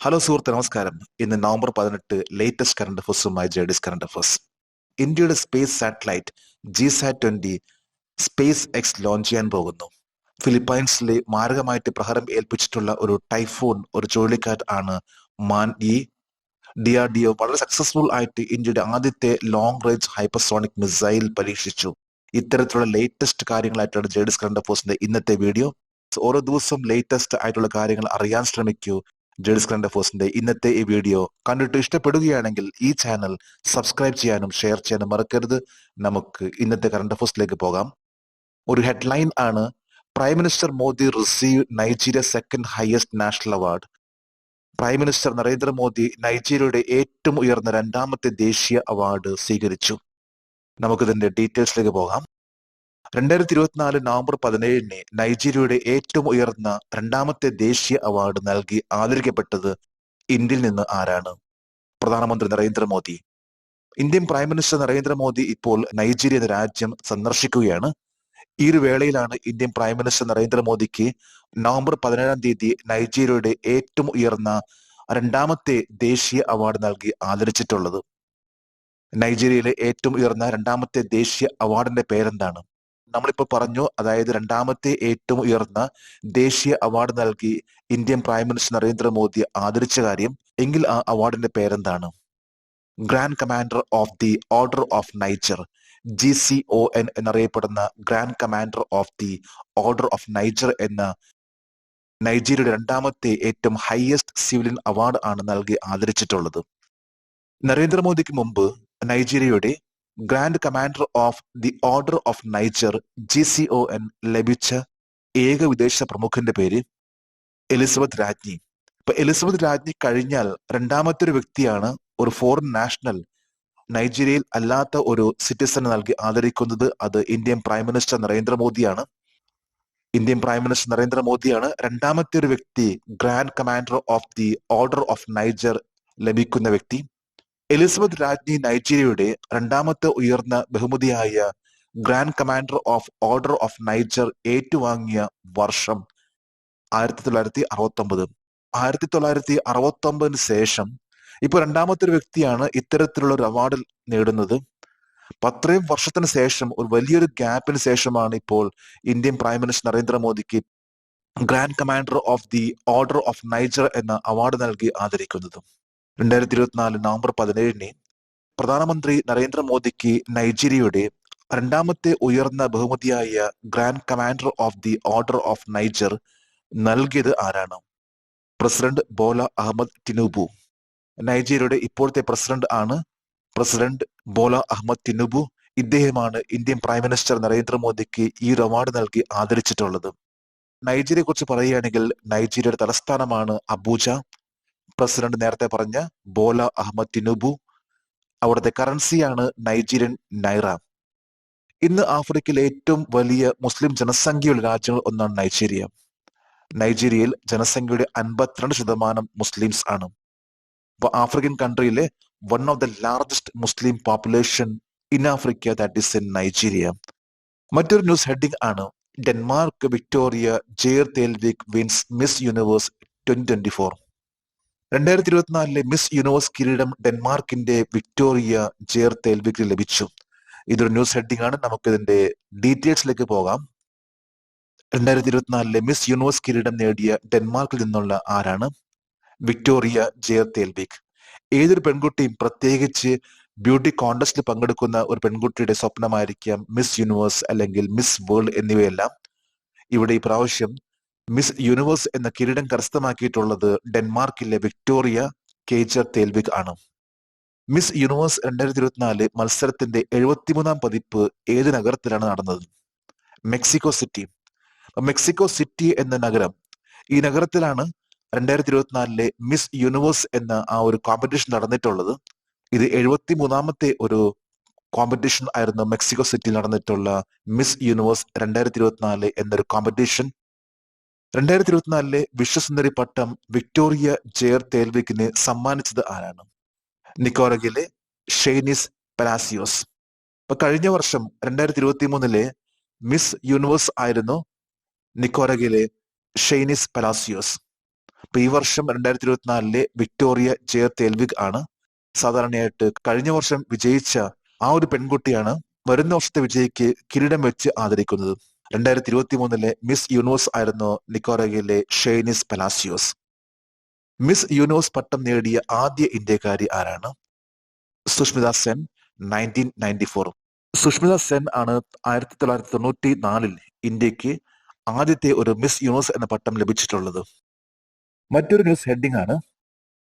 Hello സുഹൃത്ത്, നമസ്കാരം. ഇന്ന് നവംബർ 18 ലേറ്റസ്റ്റ് കറണ്ട് അഫേഴ്സുമായി ജെഡിസ് കറണ്ട് അഫേഴ്സ്. ഇന്ത്യയുടെ space satellite GSAT-20 SpaceX launch ചെയ്യാൻ പോകുന്നു. ഫിലിപ്പൈൻസിലെ മാരകമായിട്ട് പ്രഹരം ഏൽപ്പിച്ചിട്ടുള്ള ഒരു ടൈഫൂൺ, ഒരു ചുഴലിക്കാറ്റ് ആണ് മാൻ-ഇ. DRDO വളരെ സക്സസ്ഫുൾ ആയിട്ട് ഇന്ത്യയുടെ ആദ്യത്തെ ലോങ് റേഞ്ച് ഹൈപ്പർസോണിക് മിസൈൽ പരീക്ഷിച്ചു. ഇത്തരത്തിലുള്ള ലേറ്റസ്റ്റ് കാര്യങ്ങളായിട്ടാണ് ജെഡിസ് കറണ്ട് അഫേഴ്സിന്റെ ഇന്നത്തെ വീഡിയോ. ഓരോ ദിവസവും ലേറ്റസ്റ്റ് ആയിട്ടുള്ള കാര്യങ്ങൾ അറിയാൻ ശ്രമിക്കൂ. ജെഡിസ് കറണ്ട് അഫേഴ്സിന്റെ ഇന്നത്തെ ഈ വീഡിയോ കണ്ടിട്ട് ഇഷ്ടപ്പെടുകയാണെങ്കിൽ ഈ ചാനൽ സബ്സ്ക്രൈബ് ചെയ്യാനും ഷെയർ ചെയ്യാനും മറക്കരുത്. നമുക്ക് ഇന്നത്തെ കറണ്ട് അഫേഴ്സിലേക്ക് പോകാം. ഒരു ഹെഡ്ലൈൻ ആണ്: prime minister Modi receive Nigeria second highest national award. Prime minister Narendra Modi നൈജീരിയയുടെ ഏറ്റവും ഉയർന്ന രണ്ടാമത്തെ ദേശീയ അവാർഡ് സ്വീകരിച്ചു. നമുക്കിതിന്റെ ഡീറ്റെയിൽസിലേക്ക് പോകാം. 2024 നവംബർ 17 നൈജീരിയയുടെ ഏറ്റവും ഉയർന്ന രണ്ടാമത്തെ ദേശീയ അവാർഡ് നൽകി ആദരിക്കപ്പെട്ടത് ഇന്ത്യയിൽ നിന്ന് ആരാണ്? പ്രധാനമന്ത്രി Narendra Modi. Indian prime minister Narendra Modi ഇപ്പോൾ നൈജീരിയ എന്ന രാജ്യം സന്ദർശിക്കുകയാണ്. ഈ ഒരു വേളയിലാണ് ഇന്ത്യൻ പ്രൈം മിനിസ്റ്റർ നരേന്ദ്രമോദിക്ക് നവംബർ 17 നൈജീരിയയുടെ ഏറ്റവും ഉയർന്ന രണ്ടാമത്തെ ദേശീയ അവാർഡ് നൽകി ആദരിച്ചിട്ടുള്ളത്. നൈജീരിയയിലെ ഏറ്റവും ഉയർന്ന രണ്ടാമത്തെ ദേശീയ അവാർഡിന്റെ പേരെന്താണ്? നമ്മളിപ്പോൾ പറഞ്ഞു, അതായത് രണ്ടാമത്തെ ഏറ്റവും ഉയർന്ന ദേശീയ അവാർഡ് നൽകി ഇന്ത്യൻ പ്രൈം മിനിസ്റ്റർ നരേന്ദ്രമോദി ആദരിച്ച കാര്യം. എങ്കിൽ ആ അവാർഡിന്റെ പേരെന്താണ്? Grand commander of the order of Niger, GCON എന്നറിയപ്പെടുന്ന grand commander of the order of Niger എന്ന നൈജീരിയയുടെ രണ്ടാമത്തെ ഏറ്റവും ഹയസ്റ്റ് സിവിലിയൻ അവാർഡ് ആണ് നൽകി ആദരിച്ചിട്ടുള്ളത്. നരേന്ദ്രമോദിക്ക് മുമ്പ് നൈജീരിയയുടെ grand commander of the order of Niger GCON ലഭിച്ച ഏക വിദേശ പ്രമുഖന്റെ പേര് എലിസബത്ത് രാജ്ഞി. ഇപ്പൊ എലിസബത്ത് രാജ്ഞി കഴിഞ്ഞാൽ രണ്ടാമത്തെ ഒരു വ്യക്തിയാണ് ഒരു ഫോറിൻ നാഷണൽ നൈജീരിയയിൽ അല്ലാത്ത ഒരു സിറ്റിസൺ നൽകി ആദരിക്കുന്നത്. അത് ഇന്ത്യൻ പ്രൈം മിനിസ്റ്റർ നരേന്ദ്രമോദിയാണ്. ഇന്ത്യൻ പ്രൈം മിനിസ്റ്റർ നരേന്ദ്രമോദിയാണ് രണ്ടാമത്തെ ഒരു വ്യക്തി grand commander of the order of Niger ലഭിക്കുന്ന വ്യക്തി. എലിസബത്ത് രാജ്ഞി നൈജീരിയയുടെ രണ്ടാമത്തെ ഉയർന്ന ബഹുമതിയായ grand commander of order of Niger ഏറ്റുവാങ്ങിയ വർഷം 1969. 1969 ശേഷം ഇപ്പൊ രണ്ടാമത്തെ ഒരു വ്യക്തിയാണ് ഇത്തരത്തിലുള്ള ഒരു അവാർഡ് നേടുന്നത്. അത്രയും വർഷത്തിന് ശേഷം, ഒരു വലിയൊരു ഗ്യാപ്പിന് ശേഷമാണ് ഇപ്പോൾ ഇന്ത്യൻ പ്രൈം മിനിസ്റ്റർ നരേന്ദ്രമോദിക്ക് grand commander of the order of Niger എന്ന അവാർഡ് നൽകി ആദരിക്കുന്നത്. 2024 നവംബർ 17 പ്രധാനമന്ത്രി നരേന്ദ്രമോദിക്ക് നൈജീരിയയുടെ രണ്ടാമത്തെ ഉയർന്ന ബഹുമതിയായ grand commander of the order of Niger നൽകിയത് ആരാണ്? President Bola Ahmed Tinubu. നൈജീരിയയുടെ ഇപ്പോഴത്തെ പ്രസിഡന്റ് ആണ് പ്രസിഡന്റ് ബോല അഹമ്മദ് ടിനുബു. ഇദ്ദേഹമാണ് ഇന്ത്യൻ പ്രൈം മിനിസ്റ്റർ നരേന്ദ്രമോദിക്ക് ഈ ഒരു അവാർഡ് നൽകി ആദരിച്ചിട്ടുള്ളത്. നൈജീരിയയെ കുറിച്ച് പറയുകയാണെങ്കിൽ നൈജീരിയയുടെ തലസ്ഥാനമാണ് അബൂജ. പ്രസിഡന്റ് നേരത്തെ പറഞ്ഞ ബോല അഹമ്മദ് ടിനുബു. അവിടുത്തെ കറൻസിയാണ് നൈജീരിയൻ നൈറ. ഇന്ന് ആഫ്രിക്കയിലെ ഏറ്റവും വലിയ മുസ്ലിം ജനസംഖ്യയുള്ള രാജ്യങ്ങൾ ഒന്നാണ് നൈജീരിയ. നൈജീരിയയിൽ ജനസംഖ്യയുടെ 52% മുസ്ലിംസ് ആണ്. അപ്പൊ ആഫ്രിക്കൻ കൺട്രിയിലെ one of the largest Muslim population in Africa, that is in Nigeria. മറ്റൊരു ന്യൂസ് ഹെഡിംഗ് ആണ്: Denmark Victoria Kjaer Theilvig wins Miss Universe 2024. 2024 Miss Universe കിരീടം ഡെൻമാർക്കിന്റെ വിക്ടോറിയ ജെയർ തേൽവിക്കിന് ലഭിച്ചു. ഇതൊരു ന്യൂസ് ഹെഡിംഗ് ആണ്. നമുക്ക് ഇതിന്റെ ഡീറ്റെയിൽസിലേക്ക് പോകാം. 2024 മിസ് യൂണിവേഴ്സ് കിരീടം നേടിയ ഡെൻമാർക്കിൽ നിന്നുള്ള ആരാണ്? Victoria Kjaer Theilvig. ഏതൊരു പെൺകുട്ടിയും, പ്രത്യേകിച്ച് ബ്യൂട്ടി കോൺടെസ്റ്റിൽ പങ്കെടുക്കുന്ന ഒരു പെൺകുട്ടിയുടെ സ്വപ്നമായിരിക്കാം മിസ് യൂണിവേഴ്സ് അല്ലെങ്കിൽ മിസ് വേൾഡ് എന്നിവയെല്ലാം. ഇവിടെ ഈ പ്രാവശ്യം മിസ് യൂണിവേഴ്സ് എന്ന കിരീടം കരസ്ഥമാക്കിയിട്ടുള്ളത് ഡെൻമാർക്കിലെ വിക്ടോറിയ കേജർ തേൽവിക് ആണ്. മിസ് യൂണിവേഴ്സ് 2024 മത്സരത്തിന്റെ 73-ാം പതിപ്പ് ഏത് നഗരത്തിലാണ് നടന്നത്? Mexico city. മെക്സിക്കോ സിറ്റി എന്ന നഗരം, ഈ നഗരത്തിലാണ് 2024 മിസ് യൂണിവേഴ്സ് എന്ന ആ ഒരു കോമ്പറ്റീഷൻ നടന്നിട്ടുള്ളത്. ഇത് 73-ാമത്തെ ഒരു കോമ്പറ്റീഷൻ ആയിരുന്നു മെക്സിക്കോ സിറ്റിയിൽ നടന്നിട്ടുള്ള മിസ് യൂണിവേഴ്സ് 2024 എന്നൊരു കോമ്പറ്റീഷൻ. 2024 വിശ്വസുന്ദരി പട്ടം വിക്ടോറിയ ജെയർ തേൽവിക്കിന് സമ്മാനിച്ചത് ആരാണ്? നിക്കോറഗിലെ ഷെയ്നിസ് പലാസിയോസ്. അപ്പൊ കഴിഞ്ഞ വർഷം 2023 മിസ് യൂണിവേഴ്സ് ആയിരുന്നു നിക്കോറഗിലെ ഷെയ്നിസ് പലാസിയോസ്. അപ്പൊ ഈ വർഷം 2024 വിക്ടോറിയ ജെ തേൽവിഗ് ആണ്. സാധാരണയായിട്ട് കഴിഞ്ഞ വർഷം വിജയിച്ച ആ ഒരു പെൺകുട്ടിയാണ് വരുന്ന വർഷത്തെ വിജയിക്ക് കിരീടം വെച്ച് ആദരിക്കുന്നത്. 2023 മിസ് യൂണിവേഴ്സ് ആയിരുന്നു നിക്കോറഗയിലെ ഷെയ്നിസ് പലാസിയോസ്. മിസ് യൂണിവേഴ്സ് പട്ടം നേടിയ ആദ്യ ഇന്ത്യക്കാരി ആരാണ്? സുഷ്മിത സെൻ, 1994. സുഷ്മിത സെൻ ആണ് 1994 ഇന്ത്യക്ക് ആദ്യത്തെ ഒരു മിസ് യൂണിവേഴ്സ് എന്ന പട്ടം ലഭിച്ചിട്ടുള്ളത്. മറ്റൊരു ന്യൂസ് ഹെഡിംഗ് ആണ്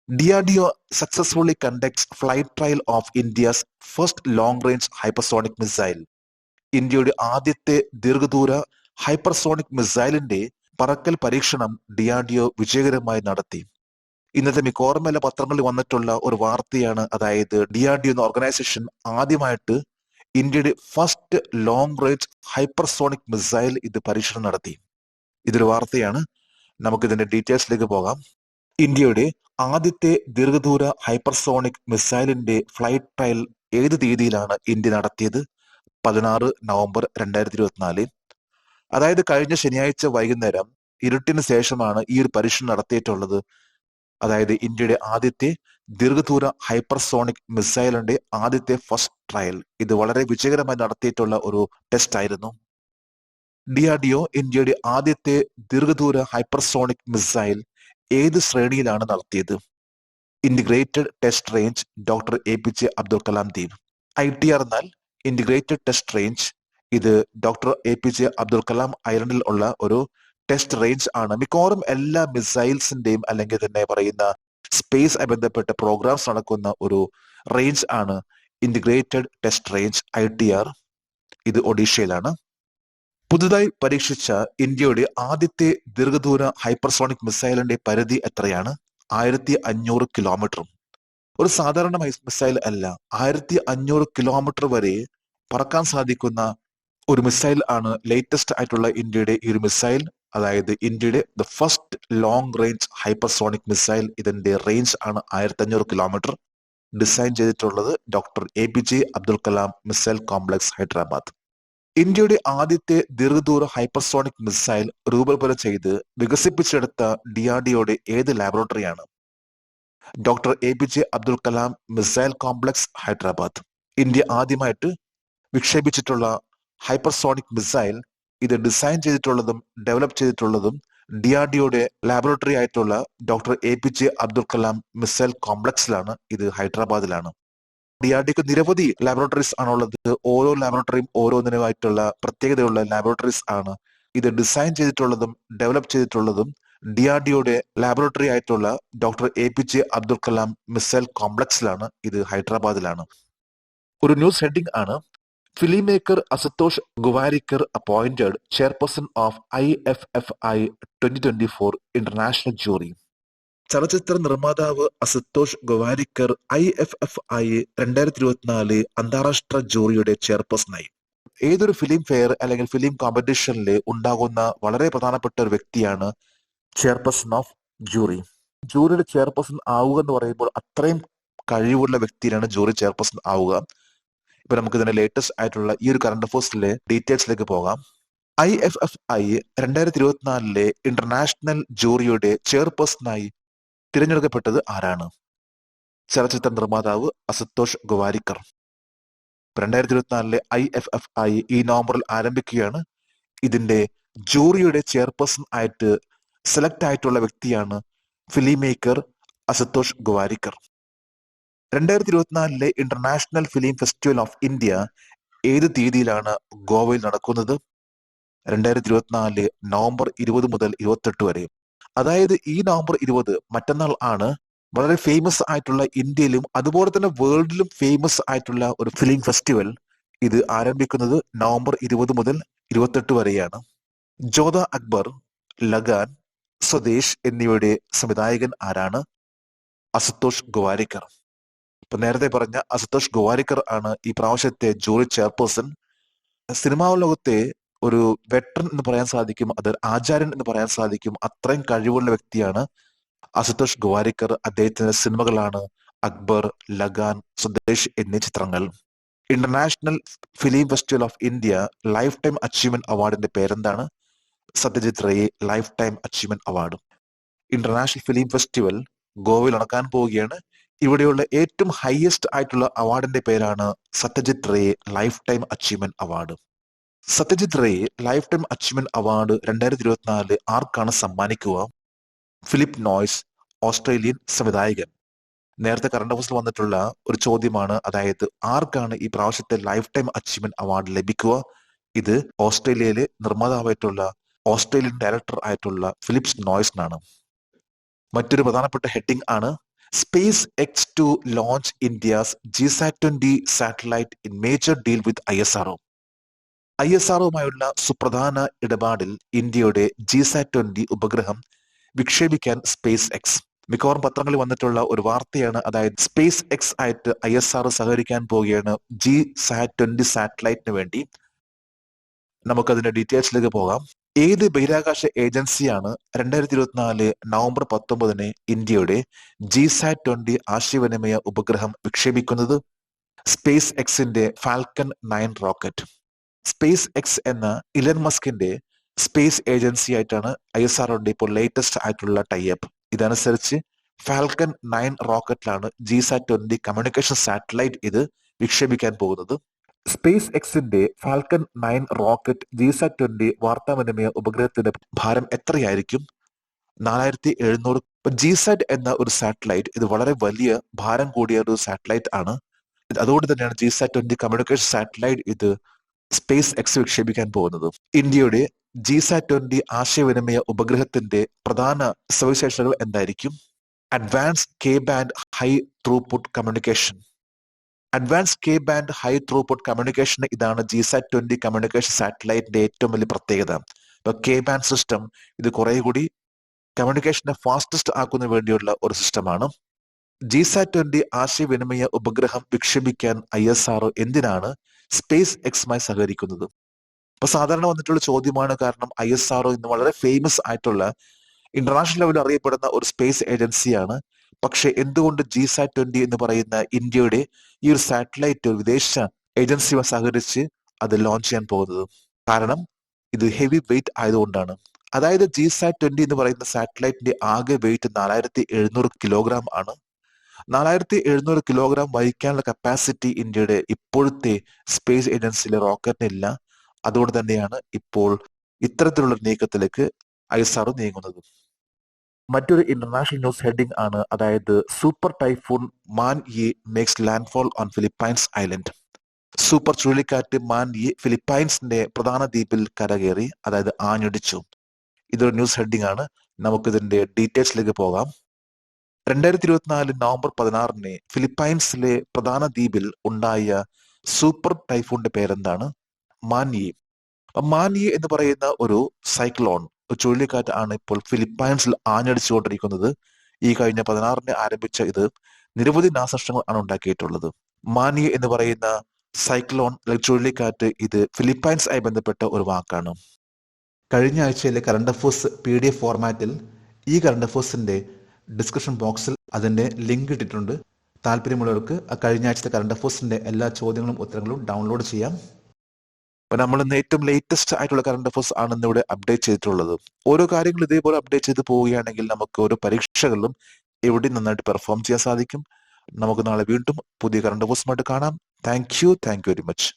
DRDO successfully conducts flight trial of India's first long-range hypersonic missile. ഇന്ത്യയുടെ ആദ്യത്തെ ദീർഘദൂര ഹൈപ്പർസോണിക് മിസൈലിന്റെ പറക്കൽ പരീക്ഷണം DRDO വിജയകരമായി നടത്തി. ഇന്നത്തെ മിക്കവാറും എല്ലാ പത്രങ്ങളിൽ വന്നിട്ടുള്ള ഒരു വാർത്തയാണ്. അതായത് DRDO എന്ന ഓർഗനൈസേഷൻ ആദ്യമായിട്ട് ഇന്ത്യയുടെ first long range hypersonic missile ഇത് പരീക്ഷണം നടത്തി. ഇതൊരു വാർത്തയാണ്. നമുക്കിതിന്റെ ഡീറ്റെയിൽസിലേക്ക് പോകാം. ഇന്ത്യയുടെ ആദ്യത്തെ ദീർഘദൂര ഹൈപ്പർസോണിക് മിസൈലിന്റെ ഫ്ലൈറ്റ് ട്രയൽ ഏത് തീയതിയിലാണ് ഇന്ത്യ നടത്തിയത്? 16 നവംബർ 2024. അതായത് കഴിഞ്ഞ ശനിയാഴ്ച വൈകുന്നേരം ഇരുട്ടിന് ശേഷമാണ് ഈ ഒരു പരീക്ഷണം നടത്തിയിട്ടുള്ളത്. അതായത് ഇന്ത്യയുടെ ആദ്യത്തെ ദീർഘദൂര ഹൈപ്പർസോണിക് മിസൈലിന്റെ ആദ്യത്തെ ഫസ്റ്റ് ട്രയൽ. ഇത് വളരെ വിജയകരമായി നടത്തിയിട്ടുള്ള ഒരു ടെസ്റ്റ് ആയിരുന്നു. DRDO ഇന്ത്യയുടെ ആദ്യത്തെ ദീർഘദൂര ഹൈപ്പർസോണിക് മിസൈൽ ഏത് ശ്രേണിയിലാണ് നടത്തിയത്? Integrated test range doctor APJ Abdul Kalam ദ്വീപ്. ITR എന്നാൽ ഇന്റഗ്രേറ്റഡ് ടെസ്റ്റ് റേഞ്ച്. ഇത് ഡോക്ടർ APJ അബ്ദുൽ കലാം ഐലൻഡിൽ ഉള്ള ഒരു ടെസ്റ്റ് റേഞ്ച് ആണ്. മിക്കവാറും എല്ലാ മിസൈൽസിന്റെയും അല്ലെങ്കിൽ തന്നെ പറയുന്ന സ്പേസ് ബന്ധപ്പെട്ട പ്രോഗ്രാംസ് നടക്കുന്ന ഒരു റേഞ്ച് ആണ് ഇന്റഗ്രേറ്റഡ് ടെസ്റ്റ് റേഞ്ച് ITR. ഇത് ഒഡീഷയിലാണ്. പുതുതായി പരീക്ഷിച്ച ഇന്ത്യയുടെ ആദ്യത്തെ ദീർഘദൂര ഹൈപ്പർസോണിക് മിസൈലിന്റെ പരിധി എത്രയാണ്? 1500 കിലോമീറ്ററും. ഒരു സാധാരണ മിസൈൽ അല്ല, 1500 കിലോമീറ്റർ വരെ പറക്കാൻ സാധിക്കുന്ന ഒരു മിസൈൽ ആണ് ലേറ്റസ്റ്റ് ആയിട്ടുള്ള ഇന്ത്യയുടെ ഈ ഒരു മിസൈൽ. അതായത് ഇന്ത്യയുടെ the first long range hypersonic missile. ഇതിന്റെ റേഞ്ച് ആണ് 1500 കിലോമീറ്റർ. ഡിസൈൻ ചെയ്തിട്ടുള്ളത് doctor APJ Abdul Kalam missile complex, Hyderabad. ഇന്ത്യയുടെ ആദ്യത്തെ ദീർഘദൂര ഹൈപ്പർസോണിക് മിസൈൽ രൂപകൽപ്പന ചെയ്ത് വികസിപ്പിച്ചെടുത്ത DRDOയുടെ ഏത് ലാബോറട്ടറിയാണ്? Doctor APJ Abdul Kalam missile complex, Hyderabad. India ആദ്യമായിട്ട് വിക്ഷേപിച്ചിട്ടുള്ള ഹൈപ്പർസോണിക് മിസൈൽ ഇത് ഡിസൈൻ ചെയ്തിട്ടുള്ളതും ഡെവലപ്പ് ചെയ്തിട്ടുള്ളതും DRDOയുടെ ലാബോറട്ടറി ആയിട്ടുള്ള doctor APJ Abdul Kalam missile കോംപ്ലക്സിലാണ്. ഇത് ഹൈദരാബാദിലാണ്. DRDOക്ക് നിരവധി ലാബോറട്ടറീസ് ആണുള്ളത്. ഓരോ ലാബോറട്ടറിയും ഓരോന്നിനുമായിട്ടുള്ള പ്രത്യേകതയുള്ള ലാബോറട്ടറീസ് ആണ്. ഇത് ഡിസൈൻ ചെയ്തിട്ടുള്ളതും ഡെവലപ്പ് ചെയ്തിട്ടുള്ളതും DRDOയുടെ ലാബോറട്ടറി ആയിട്ടുള്ള doctor APJ Abdul Kalam missile കോംപ്ലക്സിലാണ്. ഇത് ഹൈദരാബാദിലാണ്. ഒരു ന്യൂസ് ഹെഡിംഗ് ആണ് film maker Ashutosh Gowariker appointed chairperson of IFFI 2024 international jury. ചലച്ചിത്ര നിർമ്മാതാവ് അസുതോഷ് ഗുവാരിക്കർ IFFI 2024 അന്താരാഷ്ട്ര ജൂറിയുടെ ചെയർപേഴ്സണായി. ഏതൊരു ഫിലിം ഫെയർ അല്ലെങ്കിൽ ഫിലിം കോമ്പറ്റീഷനിൽ ഉണ്ടാകുന്ന വളരെ പ്രധാനപ്പെട്ട ഒരു വ്യക്തിയാണ് ചെയർപേഴ്സൺ ഓഫ് ജൂറി. ജൂറിയുടെ ചെയർപേഴ്സൺ ആവുക എന്ന് പറയുമ്പോൾ അത്രയും കഴിവുള്ള വ്യക്തിയാണ് ജൂറി ചെയർപേഴ്സൺ ആവുക. ഇപ്പൊ നമുക്ക് ഇതിന്റെ ലേറ്റസ്റ്റ് ആയിട്ടുള്ള ഈ ഒരു കറണ്ട് അഫയേഴ്സിലെ ഡീറ്റെയിൽസിലേക്ക് പോകാം. IFFI 2024 ഇന്റർനാഷണൽ ജൂറിയുടെ ചെയർപേഴ്സണായി തിരഞ്ഞെടുക്കപ്പെട്ടത് ആരാണ്? ചലച്ചിത്ര നിർമ്മാതാവ് അസുതോഷ് ഗുവാരിക്കർ. 2024 IFFI ഈ നവംബറിൽ ആരംഭിക്കുകയാണ്. ഇതിന്റെ ജൂറിയുടെ ചെയർപേഴ്സൺ ആയിട്ട് സെലക്ട് ആയിട്ടുള്ള വ്യക്തിയാണ് film maker Ashutosh Gowariker. 2024 international film festival of India ഏത് തീയതിയിലാണ് ഗോവയിൽ നടക്കുന്നത്? 2024 നവംബർ 20 മുതൽ 28 വരെ. അതായത് ഈ നവംബർ 20 മറ്റന്നാൾ ആണ് വളരെ ഫേമസ് ആയിട്ടുള്ള ഇന്ത്യയിലും അതുപോലെ തന്നെ വേൾഡിലും ഫേമസ് ആയിട്ടുള്ള ഒരു ഫിലിം ഫെസ്റ്റിവൽ. ഇത് ആരംഭിക്കുന്നത് നവംബർ 20 മുതൽ 28 വരെയാണ്. ജോധ അക്ബർ, ലഗാൻ, സ്വദേശ് എന്നിവയുടെ സംവിധായകൻ ആരാണ്? അസുതോഷ് ഗുവാരിക്കർ. ഇപ്പൊ നേരത്തെ പറഞ്ഞ അസുതോഷ് ഗുവാരിക്കർ ആണ് ഈ പ്രാവശ്യത്തെ ജൂറി ചെയർപേഴ്സൺ. സിനിമാ ലോകത്തെ ഒരു വെറ്ററൻ എന്ന് പറയാൻ സാധിക്കും, അത് ആചാര്യൻ എന്ന് പറയാൻ സാധിക്കും. അത്രയും കഴിവുള്ള വ്യക്തിയാണ് അസുതോഷ് ഗുവാരിക്കർ. അദ്ദേഹത്തിന്റെ സിനിമകളാണ് അക്ബർ, ലഗാൻ, സ്വദേശ് എന്നീ ചിത്രങ്ങൾ. International film festival of India lifetime achievement അവാർഡിന്റെ പേരെന്താണ്? Satyajit Ray lifetime achievement award. International film festival ഗോവയിൽ നടക്കാൻ പോവുകയാണ്. ഇവിടെയുള്ള ഏറ്റവും ഹയസ്റ്റ് ആയിട്ടുള്ള അവാർഡിന്റെ പേരാണ് Satyajit Ray lifetime achievement award. Satyajit Ray lifetime achievement award 2024 ആർക്കാണ് സമ്മാനിക്കുക? ഫിലിപ്പ് നോയ്സ്, ഓസ്ട്രേലിയൻ സംവിധായകൻ. നേരത്തെ കറണ്ട് അഫയേഴ്സിൽ വന്നിട്ടുള്ള ഒരു ചോദ്യമാണ്, അതായത് ആർക്കാണ് ഈ പ്രാവശ്യത്തെ ലൈഫ് ടൈം അച്ചീവ്മെന്റ് അവാർഡ് ലഭിക്കുക? ഇത് ഓസ്ട്രേലിയയിലെ നിർമ്മാതാവായിട്ടുള്ള ഓസ്ട്രേലിയൻ ഡയറക്ടർ ആയിട്ടുള്ള ഫിലിപ്സ് നോയ്സിനാണ്. മറ്റൊരു പ്രധാനപ്പെട്ട ഹെഡിംഗ് ആണ് space x to launch India's GSAT-20 satellite in major deal with ISRO. ISROയുമായുള്ള സുപ്രധാന ഇടപാടിൽ ഇന്ത്യയുടെ GSAT-20 ഉപഗ്രഹം വിക്ഷേപിക്കാൻ സ്പേസ് എക്സ്. മിക്കവാറും പത്രങ്ങളിൽ വന്നിട്ടുള്ള ഒരു വാർത്തയാണ്, അതായത് സ്പേസ് എക്സ് ആയിട്ട് ISRO സഹകരിക്കാൻ പോവുകയാണ് GSAT-20 സാറ്റലൈറ്റിന് വേണ്ടി. നമുക്കതിന്റെ ഡീറ്റെയിൽസിലേക്ക് പോകാം. ഏത് ബഹിരാകാശ ഏജൻസിയാണ് 2024 നവംബർ 19 ഇന്ത്യയുടെ GSAT-20 ആശയവിനിമയ ഉപഗ്രഹം വിക്ഷേപിക്കുന്നത്? സ്പേസ് എക്സിന്റെ ഫാൽക്കൺ 9 റോക്കറ്റ്. സ്പേസ് എക്സ് എന്ന ഇലൻ മസ്കിന്റെ സ്പേസ് ഏജൻസി ആയിട്ടാണ് ISROയുടെ ഇപ്പോൾ ലേറ്റസ്റ്റ് ആയിട്ടുള്ള ടൈപ്പ്. ഇതനുസരിച്ച് ഫാൽക്കൺ 9 റോക്കറ്റിലാണ് GSAT-20 കമ്മ്യൂണിക്കേഷൻ സാറ്റലൈറ്റ് ഇത് വിക്ഷേപിക്കാൻ പോകുന്നത്. സ്പേസ് എക്സിന്റെ ഫാൽക്കൺ 9 റോക്കറ്റ് GSAT-20 വാർത്താവിനിമയ ഉപഗ്രഹത്തിന്റെ ഭാരം എത്രയായിരിക്കും? 4700. GSAT എന്ന ഒരു സാറ്റലൈറ്റ് ഇത് വളരെ വലിയ ഭാരം കൂടിയ ഒരു സാറ്റലൈറ്റ് ആണ്. അതുകൊണ്ട് തന്നെയാണ് GSAT-20 കമ്മ്യൂണിക്കേഷൻ സാറ്റലൈറ്റ് ഇത് സ്പേസ് എക്സ് വിക്ഷേപിക്കാൻ പോകുന്നത്. ഇന്ത്യയുടെ GSAT-20 ആശയവിനിമയ ഉപഗ്രഹത്തിന്റെ പ്രധാന സവിശേഷതകൾ എന്തായിരിക്കും? Advanced K band high throughput communication. Advance K band high throughput communication ഇതാണ് GSAT-20 കമ്മ്യൂണിക്കേഷൻ സാറ്റലൈറ്റിന്റെ ഏറ്റവും വലിയ പ്രത്യേകത. ഇപ്പൊ കെ ബാൻഡ് സിസ്റ്റം ഇത് കുറെ കൂടി കമ്മ്യൂണിക്കേഷനെ ഫാസ്റ്റസ്റ്റ് ആക്കുന്നതിന് വേണ്ടിയുള്ള ഒരു സിസ്റ്റമാണ്. GSAT-20 ആശയവിനിമയ ഉപഗ്രഹം വിക്ഷേപിക്കാൻ ISRO എന്തിനാണ് സ്പേസ് എക്സുമായി സഹകരിക്കുന്നത്? ഇപ്പൊ സാധാരണ വന്നിട്ടുള്ള ചോദ്യമാണ്, കാരണം ISRO ഇന്ന് വളരെ ഫേമസ് ആയിട്ടുള്ള ഇന്റർനാഷണൽ ലെവലിൽ അറിയപ്പെടുന്ന ഒരു സ്പേസ് ഏജൻസിയാണ്. പക്ഷെ എന്തുകൊണ്ട് GSAT-20 എന്ന് പറയുന്ന ഇന്ത്യയുടെ ഈ ഒരു സാറ്റലൈറ്റ് ഒരു വിദേശ ഏജൻസിയുമായി സഹകരിച്ച് അത് ലോഞ്ച് ചെയ്യാൻ പോകുന്നത്? കാരണം ഇത് ഹെവി വെയിറ്റ് ആയതുകൊണ്ടാണ്. അതായത് GSAT-20 എന്ന് പറയുന്ന സാറ്റലൈറ്റിന്റെ ആകെ വെയിറ്റ് 4700 കിലോഗ്രാം ആണ്. 4700 കിലോഗ്രാം വഹിക്കാനുള്ള കപ്പാസിറ്റി ഇന്ത്യയുടെ ഇപ്പോഴത്തെ സ്പേസ് ഏജൻസിയിലെ റോക്കറ്റിനില്ല. അതുകൊണ്ട് തന്നെയാണ് ഇപ്പോൾ ഇത്തരത്തിലുള്ള നീക്കത്തിലേക്ക് ISRO നീങ്ങുന്നത്. മറ്റൊരു ഇന്റർനാഷണൽ ന്യൂസ് ഹെഡിംഗ് ആണ്, അതായത് super typhoon Manyi makes landfall on Philippines island. Super ചുഴലിക്കാറ്റ് മാൻ-യി ഫിലിപ്പൈൻസിന്റെ പ്രധാന ദ്വീപിൽ കരകയറി, അതായത് ആഞ്ഞടിച്ചു. ഇതൊരു ന്യൂസ് ഹെഡിംഗ് ആണ്. നമുക്കിതിന്റെ ഡീറ്റെയിൽസിലേക്ക് പോകാം. 2024 നവംബർ 16 ഫിലിപ്പൈൻസിലെ പ്രധാന ദ്വീപിൽ ഉണ്ടായ സൂപ്പർ ടൈഫൂണിന്റെ പേരെന്താണ്? മാൻ-യി. മാൻ-യി എന്ന് പറയുന്ന ഒരു സൈക്ലോൺ ചുഴലിക്കാറ്റ് ആണ് ഇപ്പോൾ ഫിലിപ്പൈൻസിൽ ആഞ്ഞടിച്ചുകൊണ്ടിരിക്കുന്നത്. ഈ കഴിഞ്ഞ 16 ആരംഭിച്ച ഇത് നിരവധി നാശനഷ്ടങ്ങൾ ആണ് ഉണ്ടാക്കിയിട്ടുള്ളത്. മാൻ-യി എന്ന് പറയുന്ന സൈക്ലോൺ ചുഴലിക്കാറ്റ് ഇത് ഫിലിപ്പൈൻസ് ആയി ബന്ധപ്പെട്ട ഒരു വാക്കാണ്. കഴിഞ്ഞ ആഴ്ചയിലെ കറണ്ട് അഫയേഴ്സ് PDF ഫോർമാറ്റിൽ ഈ കറണ്ട് അഫയേഴ്സിന്റെ ഡിസ്ക്രിപ്ഷൻ ബോക്സിൽ അതിന്റെ ലിങ്ക് ഇട്ടിട്ടുണ്ട്. താല്പര്യമുള്ളവർക്ക് കഴിഞ്ഞ ആഴ്ചത്തെ കറണ്ട് അഫയേഴ്സിന്റെ എല്ലാ ചോദ്യങ്ങളും ഉത്തരങ്ങളും ഡൗൺലോഡ് ചെയ്യാം. അപ്പൊ നമ്മൾ ഇന്ന് ഏറ്റവും ലേറ്റസ്റ്റ് ആയിട്ടുള്ള കറണ്ട് അഫയേഴ്സ് ആണ് ഇന്നിവിടെ അപ്ഡേറ്റ് ചെയ്തിട്ടുള്ളത്. ഓരോ കാര്യങ്ങൾ ഇതേപോലെ അപ്ഡേറ്റ് ചെയ്ത് പോവുകയാണെങ്കിൽ നമുക്ക് ഓരോ പരീക്ഷകളിലും എവിടെയും നന്നായിട്ട് പെർഫോം ചെയ്യാൻ സാധിക്കും. നമുക്ക് നാളെ വീണ്ടും പുതിയ കറണ്ട് അഫയേഴ്സുമായിട്ട് കാണാം. Thank you very much.